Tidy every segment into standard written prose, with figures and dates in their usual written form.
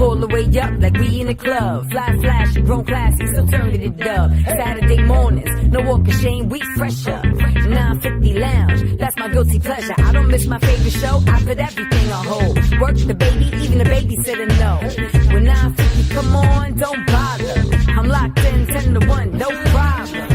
Pull the way up like we in the club. Fly flashy, grown classy, still turn to the dub. Saturday mornings, no walk of shame, we fresher. 950 lounge, that's my guilty pleasure. I don't miss my favorite show, I put everything on hold. Work the baby, even the babysitter know. When 950 come on, don't bother. I'm locked in 10 to 1, no problem.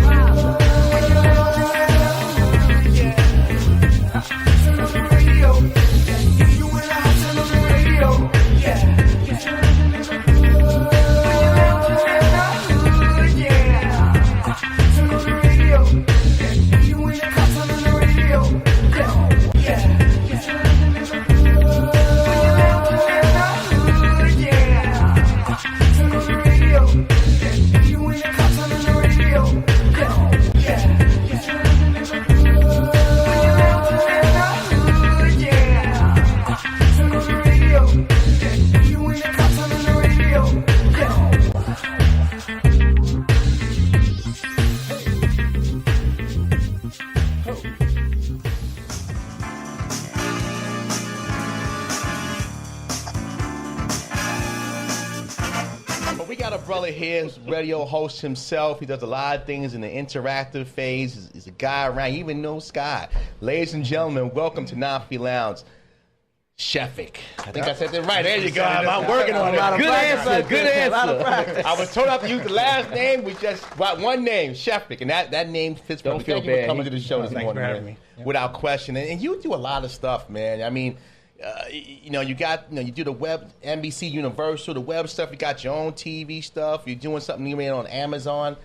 We got a brother here who's radio host himself. He does a lot of things in the interactive phase. He's a guy around. He even knows Sky. Ladies and gentlemen, welcome to Nafi Lounge. Shefik. I think I said that right. There you go. I'm working on it. Good answer. Good answer. I was told I have to use the last name. We just got one name, Shefik, and that name fits. Don't feel Thank you for bad. coming to the show this morning, for having man. me. Yep. Without question. And you do a lot of stuff, man. I mean, you do the web, NBC Universal, the web stuff. You got your own TV stuff. You're doing something you made on Amazon.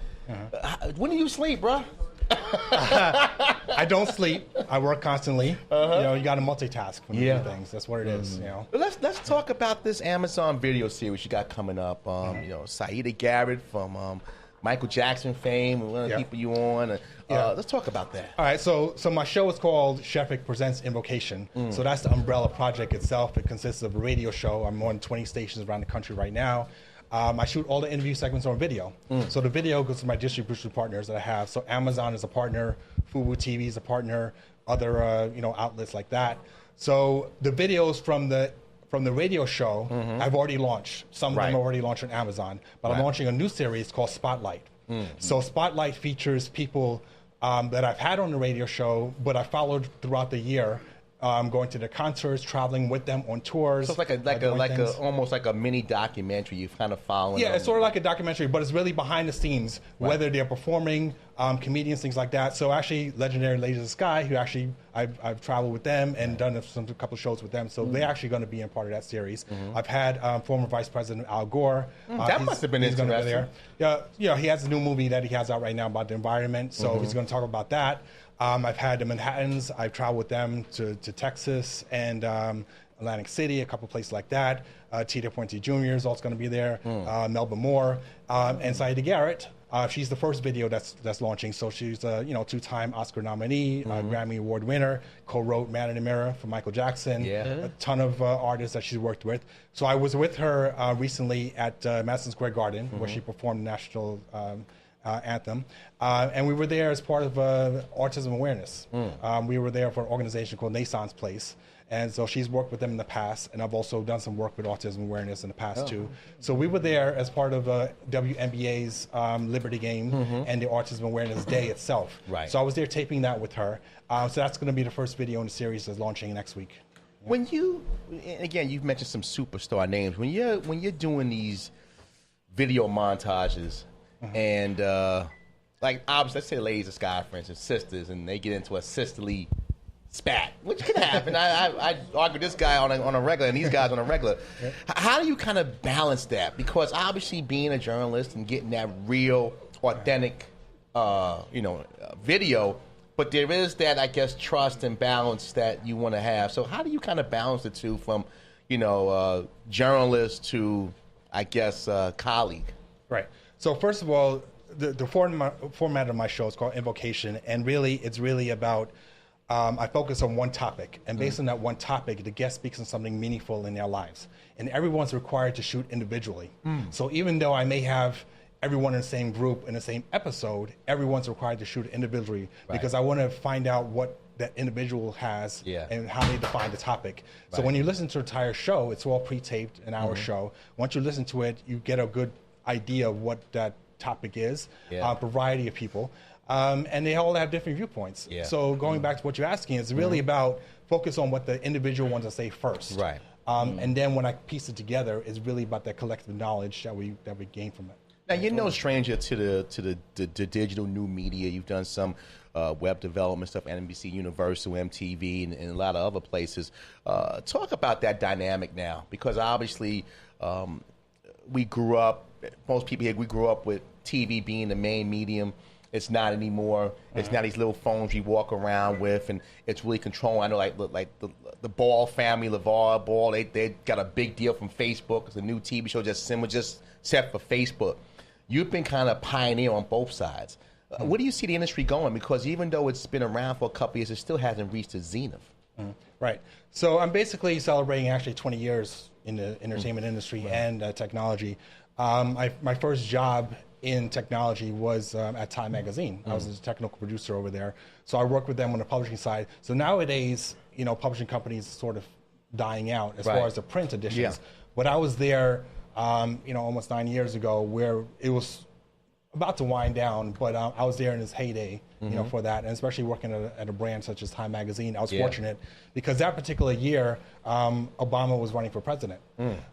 When do you sleep, bro? I don't sleep. I work constantly. You know, you got to multitask when you do things. That's what it is. You know. But let's talk about this Amazon video series you got coming up. You know, Saida Garrett from Michael Jackson fame, and one of the people you on. Let's talk about that. All right, so my show is called Shefik Presents Invocation. So that's the umbrella project itself. It consists of a radio show. I'm on 20 stations around the country right now. I shoot all the interview segments on video. So the video goes to my distribution partners that I have. So Amazon is a partner, Fubu TV is a partner, other outlets like that. So the videos from the radio show, I've already launched. Some of them are already launched on Amazon. But I'm launching a new series called Spotlight. So Spotlight features people that I've had on the radio show, but I followed throughout the year. Going to the concerts, traveling with them on tours. So it's almost like a mini documentary. You kind of follow. Yeah, it's sort of like a documentary, but it's really behind the scenes, whether they're performing, comedians, things like that. So actually, legendary Ladies of the Sky, who actually I've traveled with them and done a couple shows with them. So they're actually going to be in part of that series. I've had former Vice President Al Gore. That must have been interesting. Be there. Yeah, he has a new movie that he has out right now about the environment. So he's going to talk about that. I've had the Manhattans. I've traveled with them to Texas and Atlantic City, a couple places like that. Tita Puente Jr. is also going to be there. Melba Moore and Saida Garrett. She's the first video that's launching. So she's a two-time Oscar nominee, Grammy Award winner, co-wrote Man in the Mirror for Michael Jackson. A ton of artists that she's worked with. So I was with her recently at Madison Square Garden, where she performed the national anthem. And we were there as part of autism awareness. We were there for an organization called Naissance Place. And so she's worked with them in the past, and I've also done some work with autism awareness in the past too. So we were there as part of WNBA's Liberty Game and the Autism Awareness Day itself. So I was there taping that with her. So that's going to be the first video in the series that's launching next week. When again, you've mentioned some superstar names. When you're doing these video montages, and like obviously, let's say Ladies of Sky, for instance, sisters, and they get into a sisterly spat, which can happen. I argue this guy on a regular, and these guys on a regular. How do you kind of balance that? Because obviously, being a journalist and getting that real, authentic, video, but there is that, I guess, trust and balance that you want to have. So how do you kind of balance the two, from journalist to I guess, colleague. Right. So first of all, the format of my show is called Invocation, and really, it's really about I focus on one topic, and based on that one topic, the guest speaks on something meaningful in their lives, and everyone's required to shoot individually. So even though I may have everyone in the same group in the same episode, everyone's required to shoot individually because I want to find out what that individual has and how they define the topic. So when you listen to the entire show, it's all pre-taped, an hour show. Once you listen to it, you get a good idea of what that topic is, a variety of people. And they all have different viewpoints. So going back to what you're asking, it's really about focus on what the individual wants to say first. Right. And then when I piece it together, it's really about that collective knowledge that we gain from it. Now, you're no stranger to the digital new media. You've done some web development stuff, NBC Universal, MTV, and a lot of other places. Talk about that dynamic now, because obviously we grew up, most people here, we grew up with TV being the main medium. It's not anymore. It's not these little phones you walk around with, and it's really controlling. I know, like the Ball family, LeVar Ball, they got a big deal from Facebook. It's a new TV show just set for Facebook. You've been kind of pioneer on both sides. Where do you see the industry going? Because even though it's been around for a couple years, it still hasn't reached its zenith. Right. So I'm basically celebrating actually 20 years in the entertainment industry and technology. My first job in technology was at Time Magazine. I was a technical producer over there. So I worked with them on the publishing side. So nowadays, publishing companies are sort of dying out as far as the print editions. But I was there, almost 9 years ago, where it was about to wind down, but I was there in its heyday, for that, and especially working at a brand such as Time Magazine. I was fortunate because that particular year, Obama was running for president.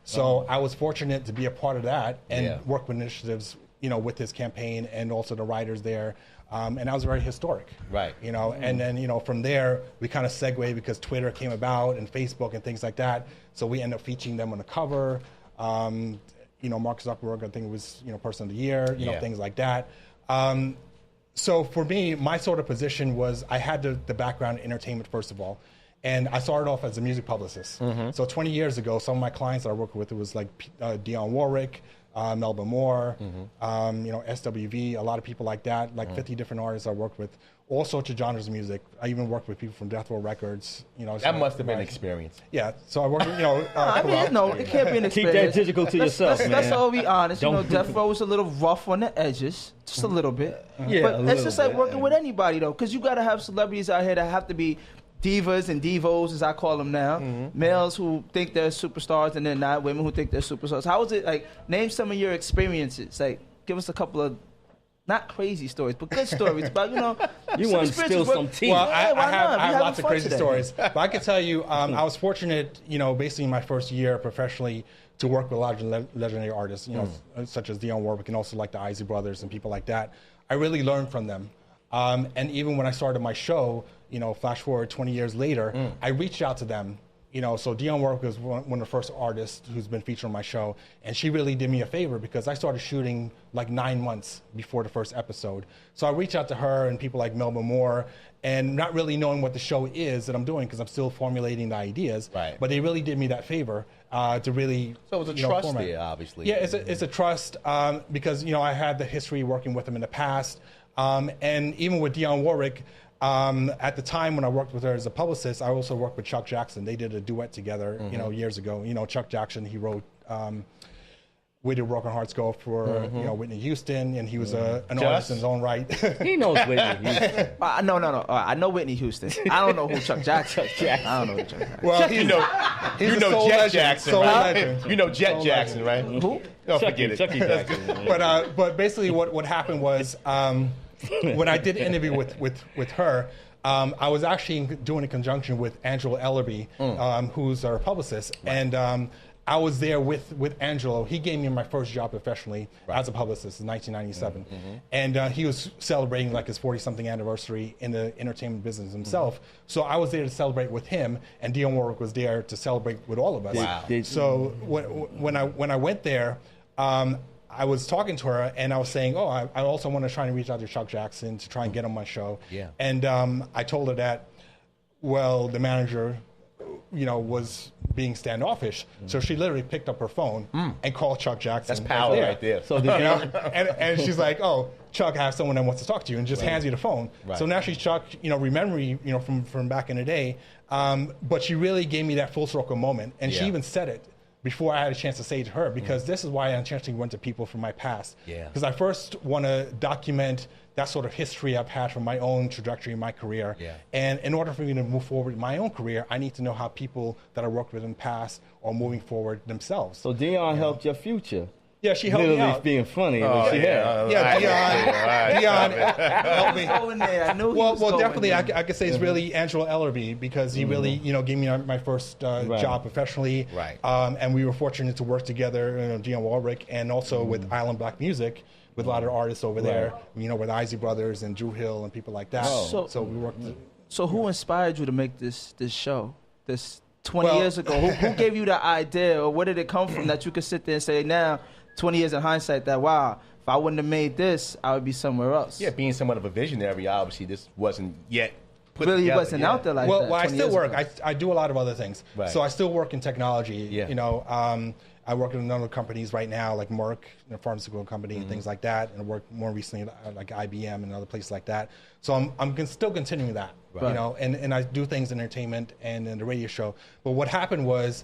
So I was fortunate to be a part of that and work with initiatives, with his campaign and also the writers there. And that was very historic. Right. And then, from there, we kind of segued because Twitter came about and Facebook and things like that. So we ended up featuring them on the cover. Mark Zuckerberg, I think it was, Person of the Year, things like that. So for me, my sort of position was I had the background in entertainment, first of all. And I started off as a music publicist. So 20 years ago, some of my clients that I worked with, it was like Dionne Warwick, Melba Moore, SWV, a lot of people like that, like 50 different artists I worked with, all sorts of genres of music. I even worked with people from Death Row Records. That must have been an experience. Yeah, so I worked with, I mean, no, it can't be an experience. Keep that digital to yourself, man. Let's all be honest. Death Row was a little rough on the edges, just a little bit. Yeah, but it's just like working with anybody, though, because you got to have celebrities out here that have to be divas and divos, as I call them now. Males who think they're superstars and they're not. Women who think they're superstars. How was it, like, name some of your experiences. Like, give us a couple of, not crazy stories, but good stories about, You want to spill some tea. Well, I have lots of crazy stories. But I can tell you, I was fortunate, basically in my first year professionally, to work with a lot of legendary artists, such as Dionne Warwick and also like the Isley Brothers and people like that. I really learned from them. And even when I started my show, flash forward 20 years later, I reached out to them. So Dionne Warwick was one of the first artists who's been featured on my show, and she really did me a favor because I started shooting like 9 months before the first episode. So I reached out to her and people like Melba Moore, and not really knowing what the show is that I'm doing because I'm still formulating the ideas. Right. But they really did me that favor to really. So it was a trust there, obviously. Yeah, it's a trust because I had the history working with them in the past, and even with Dionne Warwick. At the time when I worked with her as a publicist, I also worked with Chuck Jackson. They did a duet together, years ago. Chuck Jackson, he wrote "Where Did Broken Hearts Go" for Whitney Houston, and he was an artist in his own right. He knows Whitney Houston. No. I know Whitney Houston. I don't know who Chuck Jackson. I don't know who Chuck Jackson. Well, he's Jet Jackson, right? You know Jet Jackson, right? Who? Don't forget it. Chucky Jackson. But basically, what happened was. When I did an interview with her, I was actually doing a conjunction with Angelo Ellerby, who's our publicist, and I was there with Angelo. He gave me my first job professionally as a publicist in 1997, and he was celebrating like his 40-something anniversary in the entertainment business himself. So I was there to celebrate with him, and Dionne Warwick was there to celebrate with all of us. Wow. So when I went there. I was talking to her and I was saying, I also want to try and reach out to Chuck Jackson to try and get on my show. Yeah. And I told her that, well, the manager was being standoffish. So she literally picked up her phone and called Chuck Jackson. That's power right there. So did and she's like, "Oh, Chuck, I have someone that wants to talk to you," and just hands you the phone. Right. So now she's Chuck, remembering, from back in the day. But she really gave me that full circle moment, and she even said it before I had a chance to say it to her, because this is why I intentionally went to people from my past. Yeah. Because I first want to document that sort of history I've had from my own trajectory in my career. Yeah. And in order for me to move forward in my own career, I need to know how people that I worked with in the past are moving forward themselves. So Dion helped your future. Yeah, she helped me Literally out. being funny. Oh, She had. Dion helped me. Going there. I knew he was Well, going definitely, there. I could say it's really Angelo Ellerby, because he really, gave me my first job professionally. Right. And we were fortunate to work together, Dionne Warwick, and also with Island Black Music, with a lot of artists over there, with Isley Brothers and Drew Hill and people like that. Oh. So we worked. So who inspired you to make this show? This 20 years ago, who gave you the idea, or where did it come from that you could sit there and say now, 20 years in hindsight, that wow, if I wouldn't have made this, I would be somewhere else? Yeah, being somewhat of a visionary, obviously this wasn't yet put Really together. wasn't out there like that. Well, I 20 still years work. ago. I do a lot of other things. Right. So I still work in technology. Yeah. I work in a number of companies right now, like Merck, a pharmaceutical company, and things like that. And I work more recently at like IBM and other places like that. So I'm still continuing that, Right. and I do things in entertainment and in the radio show. But what happened was,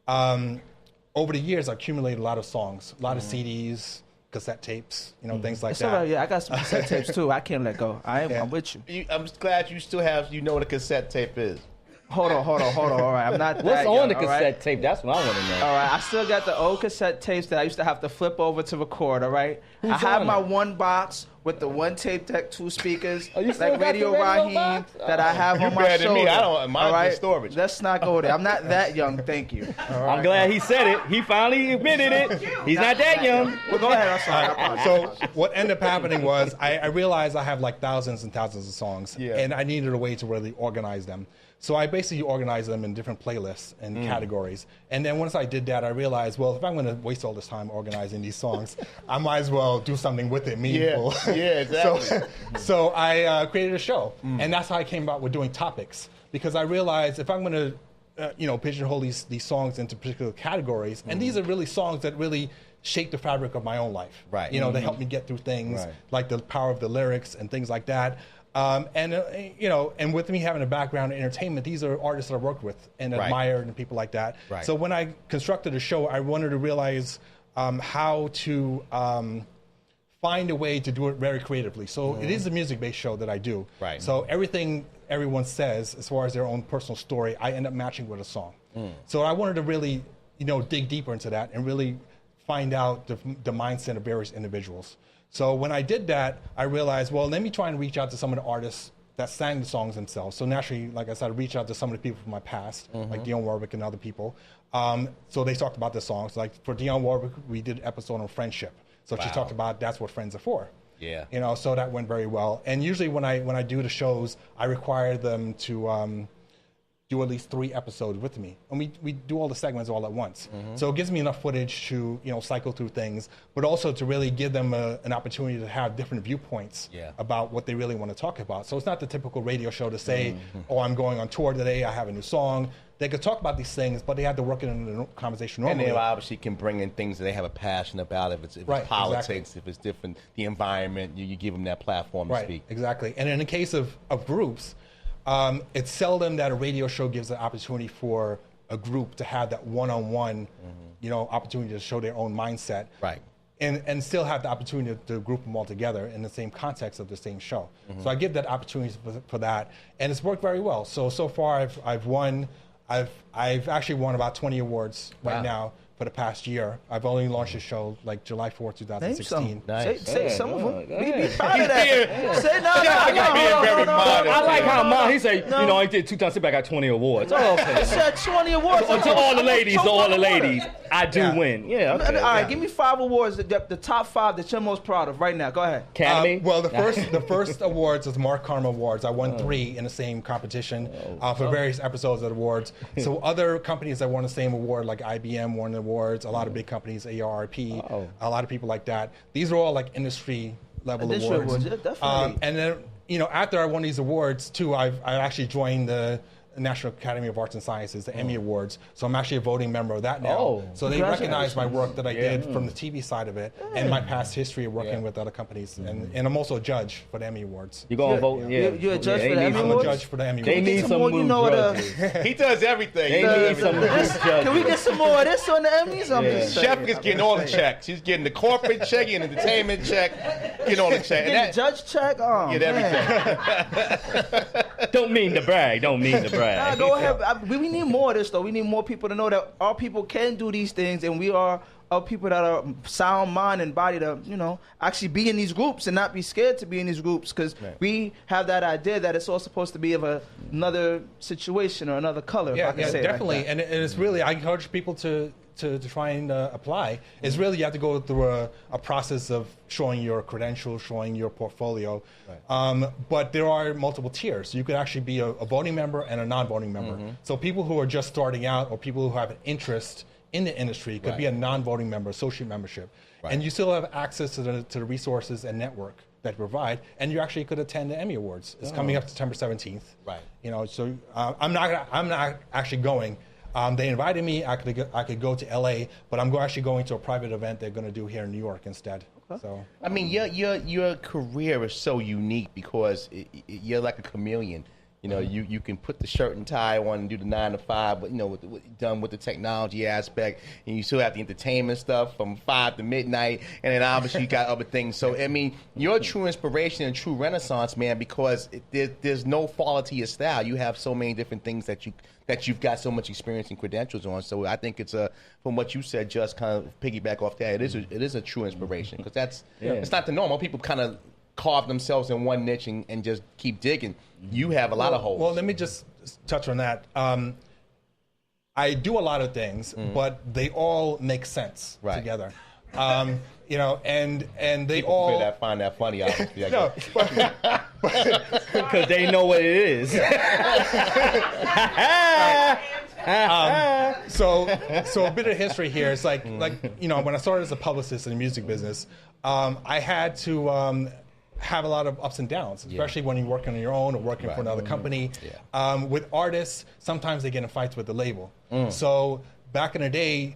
over the years, I accumulated a lot of songs, a lot of CDs, cassette tapes, things like It's that. all right, yeah, I got some cassette tapes too. I can't let go. I'm with you. I'm glad you still have, what a cassette tape is. Hold on. All right, I'm not What's that on young, the all cassette right? tape? That's what I want to know. All right, I still got the old cassette tapes that I used to have to flip over to record, all right? I have on my it? one box with the one tape deck, 2 speakers, Oh, you still like got the Radio radio Raheem box? that I have You on my better than shoulder. me. I don't- mine's all right? in storage. Let's not go there. I'm not that young, thank you. All right? I'm glad he said it. He finally admitted it. He's not that young. Well, go ahead, I'm sorry. I apologize. So what ended up happening was I realized I have like thousands and thousands of songs, Yeah. and I needed a way to really organize them. So I basically organized them in different playlists and categories. And then once I did that, I realized, well, if I'm going to waste all this time organizing these songs, I might as well do something with it meaningful. Yeah, exactly. So I created a show, and that's how I came about with doing topics, because I realized if I'm going to pigeonhole these songs into particular categories, and these are really songs that really shape the fabric of my own life. Right. They help me get through things, Right. like the power of the lyrics and things like that. And with me having a background in entertainment, these are artists that I worked with and Right. admired and people like that. Right. So when I constructed a show, I wanted to realize how to find a way to do it very creatively. So it is a music-based show that I do. Right. So everything everyone says, as far as their own personal story, I end up matching with a song. So I wanted to really, dig deeper into that and really find out the mindset of various individuals. So when I did that, I realized, well, let me try and reach out to some of the artists that sang the songs themselves. So naturally, like I said, I reached out to some of the people from my past, like Dionne Warwick and other people. So they talked about the songs. Like for Dionne Warwick, we did an episode on friendship. So she Wow. talked about that's what friends are for. Yeah. So that went very well. And usually when I do the shows, I require them to do at least 3 episodes with me. And we do all the segments all at once. So it gives me enough footage to, cycle through things, but also to really give them an opportunity to have different viewpoints Yeah. about what they really want to talk about. So it's not the typical radio show to say, oh, I'm going on tour today, I have a new song. They could talk about these things, but they have to work it in the conversation And normally. they obviously can bring in things that they have a passion about. If it's Right, politics, exactly. if it's different, the environment, you give them that platform to Right, speak. exactly. And in the case of groups, it's seldom that a radio show gives an opportunity for a group to have that one-on-one, opportunity to show their own mindset. Right. And still have the opportunity to group them all together in the same context of the same show. So I give that opportunity for that, and it's worked very well. So far I've actually won about 20 awards Wow. right now for the past year. I've only launched a show like July 4th, Name 2016. some. Nice. Say some of them. Yeah, Be yeah. proud of that. Say no, I like how mine, he said, No. I did 2 times, I got 20 awards. Oh, okay. said 20 awards. To all the ladies, Choke I do Yeah. win. Yeah, okay. All right, give me 5 awards, the top 5 that you're most proud of right now. Go ahead. Academy. Well, the first awards was Mark Karma Awards. I won 3 in the same competition for various episodes of the awards. So other companies that won the same award, like IBM won the awards, a lot of big companies, ARP, a lot of people like that. These are all like industry level Industry awards. awards, yeah, definitely. And then after I won these awards too, I actually joined the National Academy of Arts and Sciences, the Emmy Awards. So I'm actually a voting member of that now. Oh. So they recognize my work that I did from the TV side of it and my past history of working with other companies. And I'm also a judge for the Emmy Awards. You're going to vote? Yeah. You're a judge for the they Emmy need I'm Awards? a judge for the Emmy They Awards. need some some more, new you know, judges. He does everything. They need some new judges. Can we get some more of this on the Emmys? I'm just saying. Shefik is getting all the checks. He's getting the corporate check, getting the entertainment check, getting all the checks. Getting the judge check? Oh, Get man. everything. Don't mean to brag. Don't mean to brag. Go ahead. We need more of this, though. We need more people to know that our people can do these things, and we are people that are sound mind and body to, actually be in these groups and not be scared to be in these groups, because we have that idea that it's all supposed to be of another situation or another color. Yeah, if I can say it definitely. like that. And it's really, I encourage people to try and apply. It's really, you have to go through a process of showing your credentials, showing your portfolio. Right. But there are multiple tiers. You could actually be a voting member and a non-voting member. So people who are just starting out or people who have an interest in the industry could be a non-voting member, associate membership. Right. And you still have access to the resources and network that you provide, and you actually could attend the Emmy Awards. It's coming up September 17th. Right. So I'm not actually going. They invited me. I could go to LA, but I'm actually going to a private event they're going to do here in New York instead. Okay. So I mean, your career is so unique because you're like a chameleon. You can put the shirt and tie on and do the 9 to 5, but done with the technology aspect, and you still have the entertainment stuff from 5 to midnight, and then obviously you got other things. So I mean, you're a true inspiration and true renaissance man, because there's no fall to your style. You have so many different things that you've got so much experience and credentials on. So I think it's from what you said, just kind of piggyback off that. It is a true inspiration, because it's not the normal. People kind of carve themselves in one niche and just keep digging. You have a lot of holes. Well, let me just touch on that. I do a lot of things, but they all make sense together. And they all find that funny, obviously. no, Because they know what it is. So a bit of history here. It's like when I started as a publicist in the music business, I had to have a lot of ups and downs, especially when you're working on your own or working for another company. With artists, sometimes they get in fights with the label. So back in the day,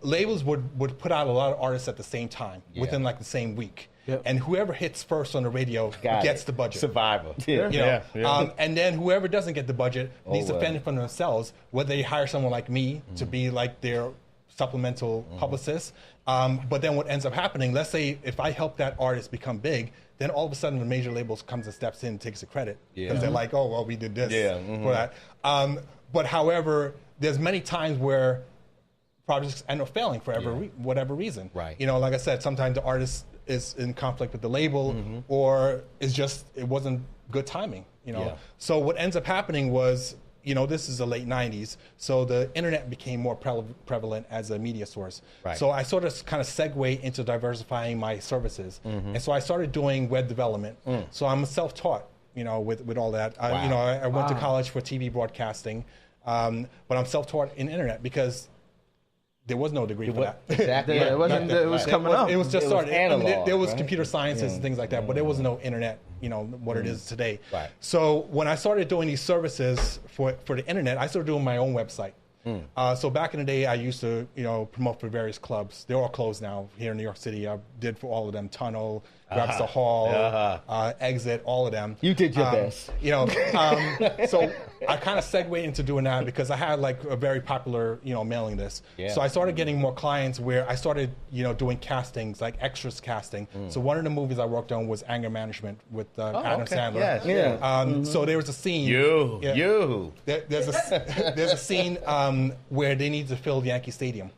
labels would put out a lot of artists at the same time within like the same week. Yep. And whoever hits first on the radio gets the budget. Survivor. And then whoever doesn't get the budget needs to fend for themselves, whether they hire someone like me to be like their supplemental publicist. But then what ends up happening, let's say if I help that artist become big, then all of a sudden the major labels comes and steps in and takes the credit. Because they're like, oh, well, we did this for that. But however, there's many times where projects end up failing for whatever reason. Right. Like I said, sometimes the artist is in conflict with the label or it wasn't good timing. So what ends up happening was, this is the late 90s, so the internet became more prevalent as a media source. Right. So I sort of kind of segue into diversifying my services. And so I started doing web development. So I'm self-taught, with all that. I went to college for TV broadcasting, but I'm self-taught in internet because there was no degree for that. Exactly. It wasn't. It was coming up. It was just started. Analog, there was computer sciences and things like that, but there was no internet, what it is today. Right. So when I started doing these services for the internet, I started doing my own website. So back in the day, I used to, promote for various clubs. They're all closed now here in New York City. I did for all of them: Tunnel, Webster Hall, Exit, all of them. You did your best. So I kind of segued into doing that because I had like a very popular, mailing list. So I started getting more clients where I started, doing castings, like extras casting. So one of the movies I worked on was Anger Management with Adam Sandler. Yes. So there was a scene. There's a scene where they need to fill Yankee Stadium.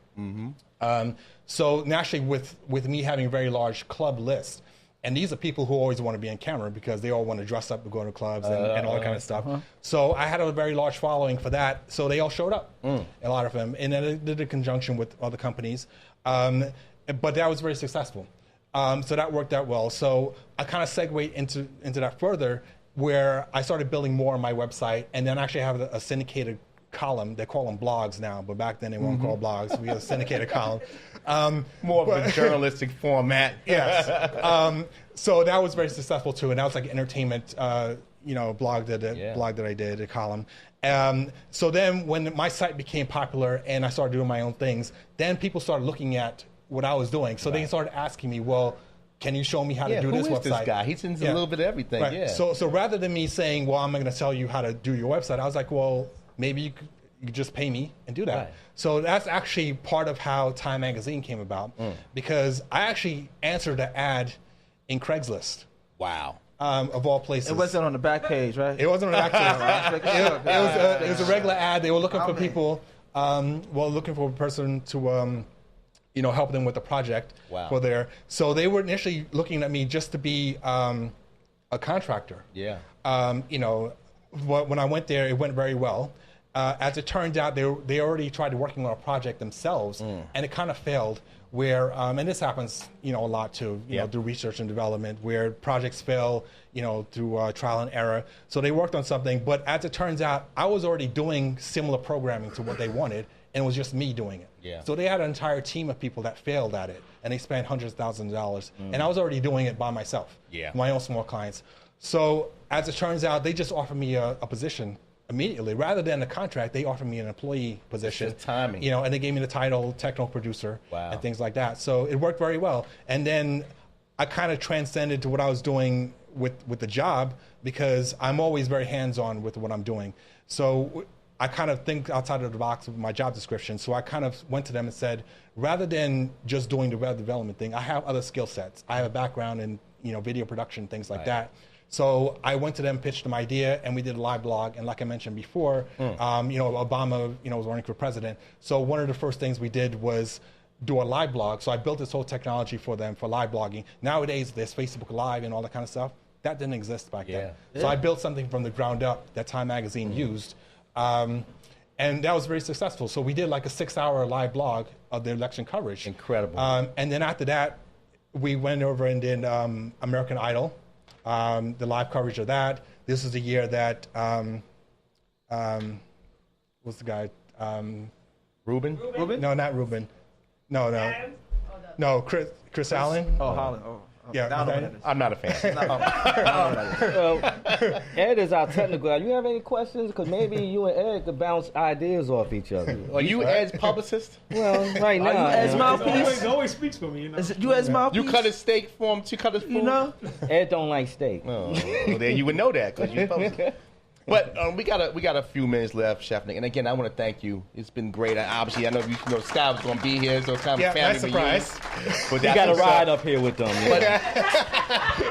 So naturally, with me having a very large club list, and these are people who always want to be on camera because they all want to dress up and go to clubs and all that kind of stuff. So I had a very large following for that. So they all showed up, a lot of them, and then I did a conjunction with other companies. But that was very successful. So that worked out well. So I kind of segued into that further, where I started building more on my website, and then actually have a syndicated column. They call them blogs now, but back then they weren't called blogs. We had a syndicated column. More of a journalistic format. Yes. So that was very successful too, and that was like an entertainment, blog that I did, a column. So then when my site became popular and I started doing my own things, then people started looking at what I was doing. So they started asking me, well, can you show me how to do this website? Who is this guy? He's into a little bit of everything. Right. Yeah. So rather than me saying, well, I'm going to tell you how to do your website, I was like, well, maybe you could just pay me and do that. Right. So that's actually part of how Time Magazine came about, because I actually answered an ad in Craigslist. Wow. Of all places. It wasn't on the back page, right? It wasn't on the back page. It was a regular ad. They were looking for people, looking for a person to, help them with the project for their. So they were initially looking at me just to be a contractor. Yeah. When I went there, it went very well. As it turned out, they already tried working on a project themselves, and it kind of failed. Where and this happens, a lot too, through research and development, where projects fail, through trial and error. So they worked on something, but as it turns out, I was already doing similar programming to what they wanted, and it was just me doing it. Yeah. So they had an entire team of people that failed at it, and they spent hundreds of thousands of dollars, and I was already doing it by myself. Yeah. My own small clients. So as it turns out, they just offered me a position immediately. Rather than a contract, they offered me an employee position. It's just timing. And they gave me the title technical producer and things like that. So it worked very well. And then I kind of transcended to what I was doing with the job, because I'm always very hands-on with what I'm doing. So I kind of think outside of the box with my job description. So I kind of went to them and said, rather than just doing the web development thing, I have other skill sets. I have a background in video production, things like that. So I went to them, pitched them idea, and we did a live blog. And like I mentioned before, Obama, was running for president. So one of the first things we did was do a live blog. So I built this whole technology for them for live blogging. Nowadays, there's Facebook Live and all that kind of stuff. That didn't exist back then. So I built something from the ground up that Time Magazine used. And that was very successful. So we did like a 6-hour live blog of the election coverage. Incredible. And then after that, we went over and did American Idol. The live coverage of that. This is the year that, what's the guy? Ruben? No, not Ruben. No, Chris Allen. Oh, Holland. Oh. Yeah, I'm not a fan. Ed is our technical guy. You have any questions? Because maybe you and Ed could bounce ideas off each other. Are you Ed's publicist? Well, right now. Are you Ed's mouthpiece? He always speaks for me, Is it you Ed's mouthpiece? You cut his steak for him to cut his food? Ed don't like steak. Oh, well, then you would know that because you're publicist. But we got a few minutes left, Shefik. And again, I want to thank you. It's been great. Obviously, I know Scott was going to be here, so it's kind of a family nice surprise. surprise. You got to ride up here with them.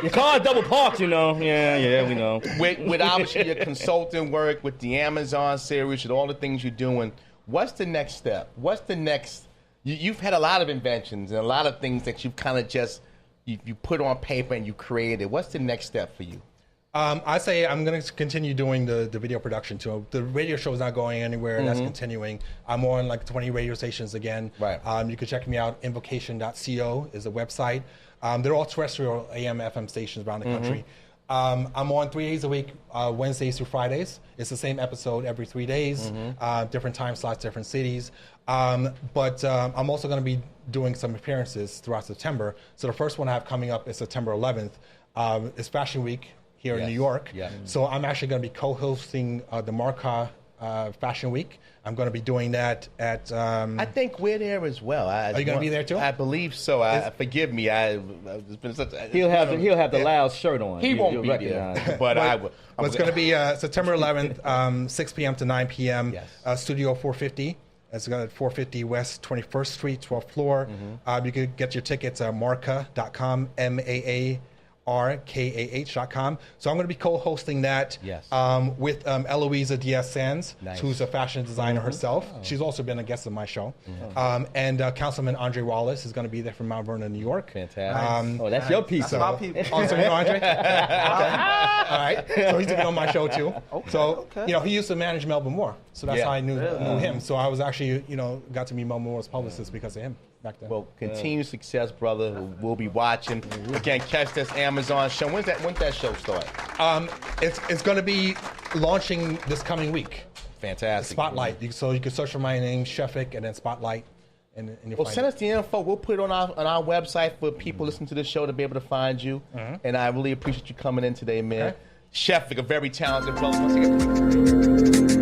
Your car double parked, Yeah, we know. With obviously your consulting work, with the Amazon series, with all the things you're doing, what's the next step? What's the next? You've had a lot of inventions and a lot of things that you've kind of just you put on paper and you created. What's the next step for you? I say I'm going to continue doing the video production too. The radio show is not going anywhere. That's continuing. I'm on like 20 radio stations again. Right. You can check me out. Invocation.co is the website. They're all terrestrial AM, FM stations around the country. I'm on 3 days a week, Wednesdays through Fridays. It's the same episode every 3 days, different time slots, different cities. But I'm also going to be doing some appearances throughout September. So the first one I have coming up is September 11th. It's Fashion Week here in New York. So I'm actually going to be co-hosting the Marca Fashion Week. I'm going to be doing that at... I think we're there as well. Are you going to be there too? I believe so. Forgive me. It's been such a, He'll have the loud shirt on. He won't be there, but I will. It's going to be September 11th, 6 p.m. to 9 p.m. Studio 450. It's got 450 West 21st Street, 12th floor. You can get your tickets at marca.com, MAARKAH.com. So I'm going to be co-hosting that with Eloisa Diaz-Sanz, who's a fashion designer herself. She's also been a guest on my show. And Councilman Andre Wallace is going to be there from Mount Vernon, New York. Fantastic. That's your piece. That's my people. Oh, so you know Andre? All right. So he's been on my show too. So, he used to manage Melba Moore. So that's how I knew him. So I was actually, got to meet Melba Moore's publicist because of him. Well, continued success, brother. We'll be watching. Again, catch this Amazon show. When's that show start? It's going to be launching this coming week. Fantastic. Spotlight. So you can search for my name, Shefik, and then Spotlight. And you'll send us the info. We'll put it on our website for people listening to this show to be able to find you. And I really appreciate you coming in today, man. Shefik, a very talented brother. Once again,